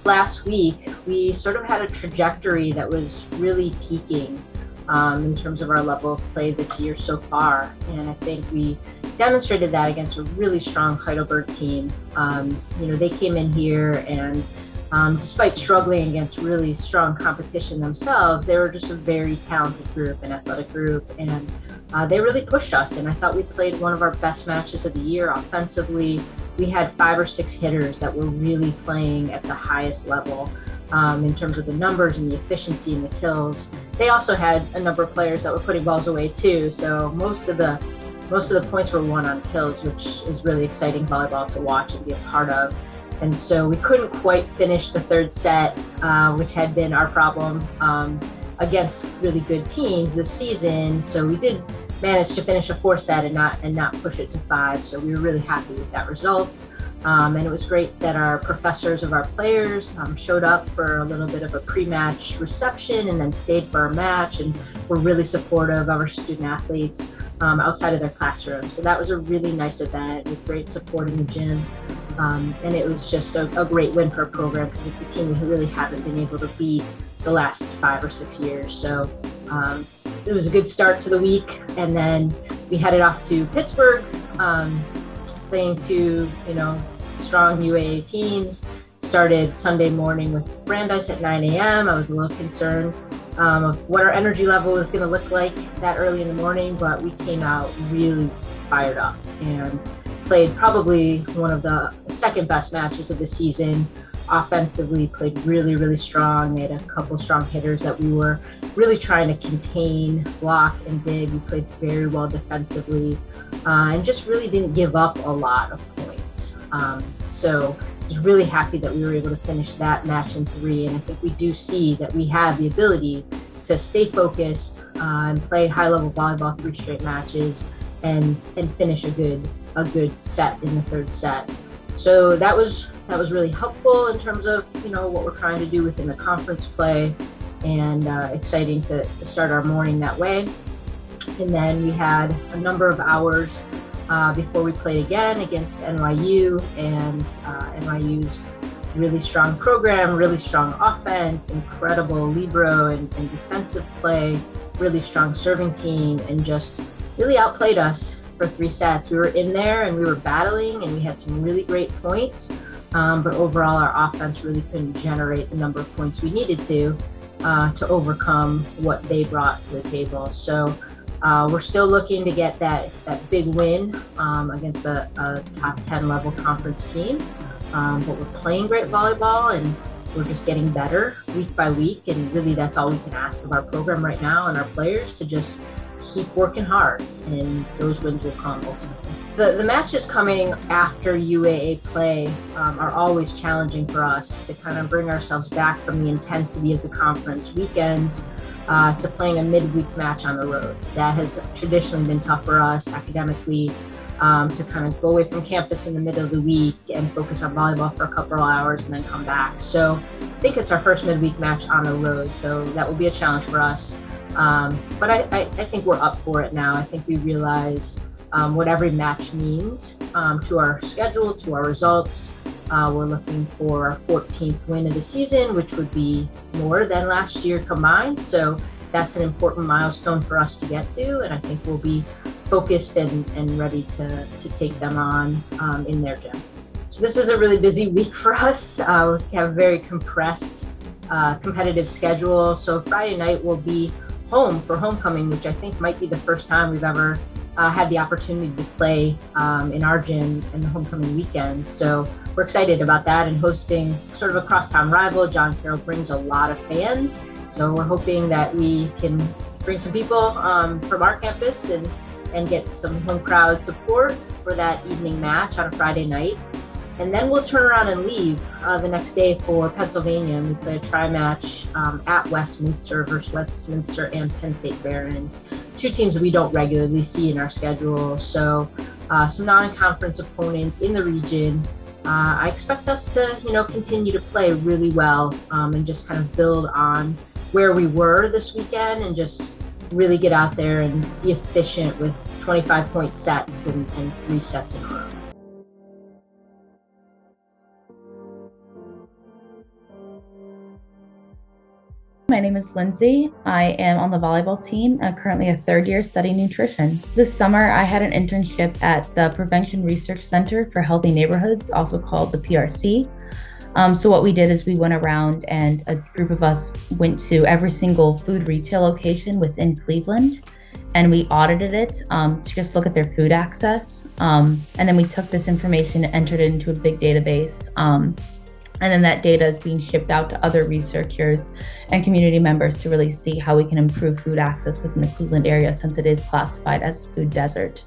Last week, we sort of had a trajectory that was really peaking in terms of our level of play this year so far. And I think we demonstrated that against a really strong Heidelberg team. They came in here and despite struggling against really strong competition themselves, they were just a very talented group, an athletic group, and they really pushed us. And I thought we played one of our best matches of the year offensively. We had 5 or 6 hitters that were really playing at the highest level in terms of the numbers and the efficiency and the kills. They also had a number of players that were putting balls away too. So most of the points were won on kills, which is really exciting volleyball to watch and be a part of. And so we couldn't quite finish the third set, which had been our problem against really good teams this season. So we did manage to finish a 4th set and not push it to 5. So we were really happy with that result. And it was great that our professors of our players showed up for a little bit of a pre-match reception and then stayed for our match, and were really supportive of our student athletes outside of their classroom. So that was a really nice event with great support in the gym. And it was just a great win for our program because it's a team we really haven't been able to beat the last 5 or 6 years. So it was a good start to the week. And then we headed off to Pittsburgh, playing 2, strong UAA teams. Started Sunday morning with Brandeis at 9 a.m. I was a little concerned of what our energy level was going to look like that early in the morning, but we came out really fired up and played probably one of the second best matches of the season. Offensively, played really, really strong. They had a couple strong hitters that we were really trying to contain, block, and dig. We played very well defensively and just really didn't give up a lot of points. So I was really happy that we were able to finish that match in 3. And I think we do see that we have the ability to stay focused and play high-level volleyball 3 straight matches and finish a good set in the 3rd set. So that was really helpful in terms of what we're trying to do within the conference play, and exciting to start our morning that way. And then we had a number of hours before we played again against NYU, and NYU's really strong program, really strong offense, incredible libero and defensive play, really strong serving team, and just really outplayed us for 3 sets. We were in there and we were battling and we had some really great points, but overall our offense really couldn't generate the number of points we needed to overcome what they brought to the table. So we're still looking to get that big win against a top 10 level conference team, but we're playing great volleyball and we're just getting better week by week, and really that's all we can ask of our program right now and our players, to just keep working hard, and those wins will come ultimately. The matches coming after UAA play are always challenging for us to kind of bring ourselves back from the intensity of the conference weekends to playing a midweek match on the road. That has traditionally been tough for us academically, to kind of go away from campus in the middle of the week and focus on volleyball for a couple of hours and then come back. So I think it's our first midweek match on the road, so that will be a challenge for us. But I think we're up for it now. I think we realize what every match means to our schedule, to our results. We're looking for our 14th win of the season, which would be more than last year combined. So that's an important milestone for us to get to, and I think we'll be focused and ready to take them on in their gym. So this is a really busy week for us. We have a very compressed competitive schedule. So Friday night will be home for homecoming, which I think might be the first time we've ever had the opportunity to play in our gym in the homecoming weekend. So we're excited about that, and hosting sort of a crosstown rival. John Carroll brings a lot of fans, so we're hoping that we can bring some people from our campus and get some home crowd support for that evening match on a Friday night. And then we'll turn around and leave the next day for Pennsylvania, and we play a tri-match at Westminster versus Westminster and Penn State Barron, 2 teams that we don't regularly see in our schedule. So some non-conference opponents in the region. I expect us to, continue to play really well and just kind of build on where we were this weekend, and just really get out there and be efficient with 25-point sets and 3 sets in a row. name is Lindsay. I am on the volleyball team and currently a third year studying nutrition. This summer, I had an internship at the Prevention Research Center for Healthy Neighborhoods, also called the PRC. So what we did is we went around and a group of us went to every single food retail location within Cleveland, and we audited it to just look at their food access. And then we took this information and entered it into a big database. And then that data is being shipped out to other researchers and community members to really see how we can improve food access within the Cleveland area, since it is classified as a food desert.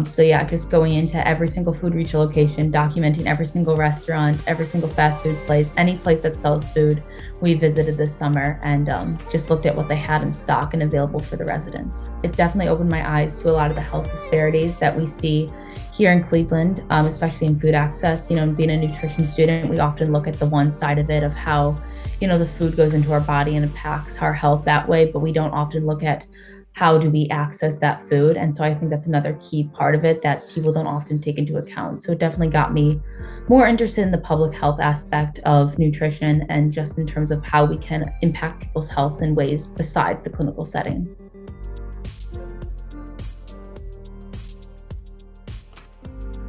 So yeah, just going into every single food retail location, documenting every single restaurant, every single fast food place, any place that sells food, we visited this summer and just looked at what they had in stock and available for the residents. It definitely opened my eyes to a lot of the health disparities that we see here in Cleveland, especially in food access. You know, being a nutrition student, we often look at the one side of it of how, you know, the food goes into our body and impacts our health that way, but we don't often look at how do we access that food. And so I think that's another key part of it that people don't often take into account. So it definitely got me more interested in the public health aspect of nutrition and just in terms of how we can impact people's health in ways besides the clinical setting.